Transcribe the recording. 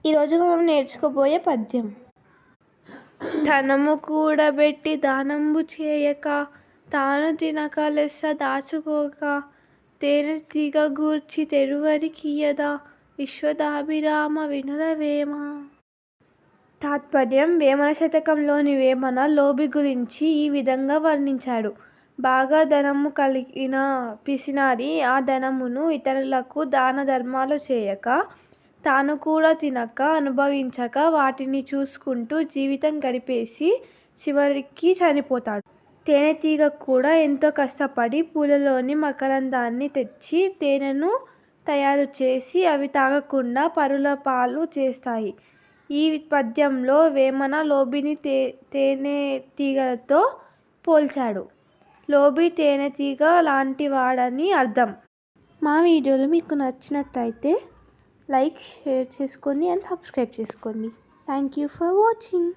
ఈరోజు మనం నేర్చుకోబోయే పద్యం. ధనము కూడబెట్టి దానంబు చేయక, తాను తినక లెస్స దాచుకోక, తేనెతీగ గూర్చి తెరువరికియ్యదా, విశ్వదాభిరామ వినురవేమ. తాత్పర్యం: వేమన శతకంలోని వేమన లోభి గురించి ఈ విధంగా వర్ణించాడు. బాగా ధనము కలిగిన పిసినారి ఆ ధనమును ఇతరులకు దాన ధర్మాలు చేయక, తాను కూడా తినక, అనుభవించక, వాటిని చూసుకుంటూ జీవితం గడిపేసి చివరికి చనిపోతాడు. తేనెటీగ కూడా ఎంతో కష్టపడి పూలలోని మకరందాన్ని తెచ్చి తేనెను తయారు చేసి అవి తాగకుండా పరుల పాలు చేస్తాయి. ఈ పద్యంలో వేమన లోభిని తేనెటీగతో పోల్చాడు. లోభి తేనెటీగ లాంటివాడని అర్థం. మా వీడియోలు మీకు నచ్చినట్టయితే లైక్, షేర్ చేసుకోండి అండ్ సబ్స్క్రైబ్ చేసుకోండి. Thank you for watching.